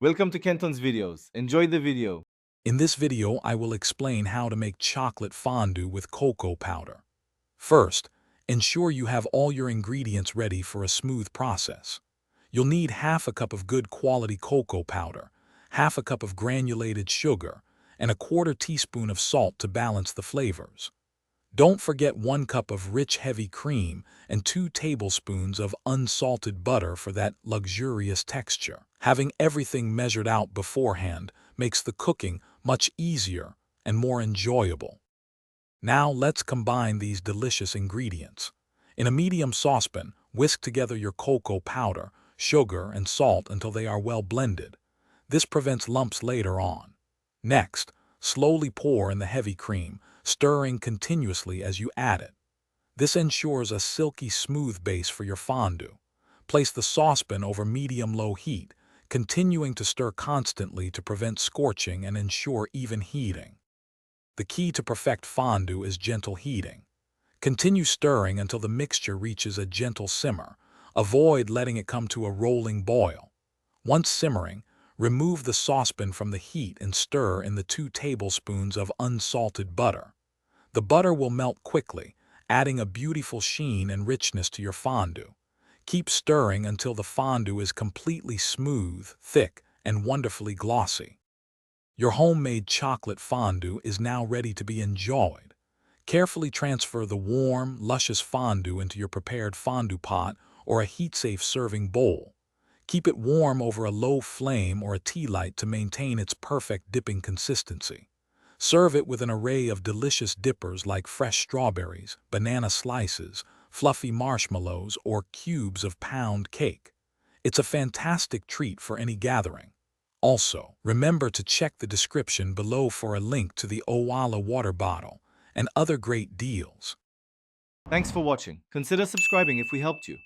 Welcome to Kenton's videos. Enjoy the video. In this video, I will explain how to make chocolate fondue with cocoa powder. First, ensure you have all your ingredients ready for a smooth process. You'll need half a cup of good quality cocoa powder, half a cup of granulated sugar, and a quarter teaspoon of salt to balance the flavors. Don't forget 1 cup of rich heavy cream and 2 tablespoons of unsalted butter for that luxurious texture. Having everything measured out beforehand makes the cooking much easier and more enjoyable. Now let's combine these delicious ingredients. In a medium saucepan, whisk together your cocoa powder, sugar, and salt until they are well blended. This prevents lumps later on. Next, slowly pour in the heavy cream, stirring continuously as you add it. This ensures a silky smooth base for your fondue. Place the saucepan over medium-low heat, continuing to stir constantly to prevent scorching and ensure even heating. The key to perfect fondue is gentle heating. Continue stirring until the mixture reaches a gentle simmer. Avoid letting it come to a rolling boil. Once simmering, remove the saucepan from the heat and stir in the 2 tablespoons of unsalted butter. The butter will melt quickly, adding a beautiful sheen and richness to your fondue. Keep stirring until the fondue is completely smooth, thick, and wonderfully glossy. Your homemade chocolate fondue is now ready to be enjoyed. Carefully transfer the warm, luscious fondue into your prepared fondue pot or a heat-safe serving bowl. Keep it warm over a low flame or a tea light to maintain its perfect dipping consistency. Serve it with an array of delicious dippers like fresh strawberries, banana slices, fluffy marshmallows, or cubes of pound cake. It's a fantastic treat for any gathering. Also, remember to check the description below for a link to the Owala water bottle and other great deals. Thanks for watching. Consider subscribing if we helped you.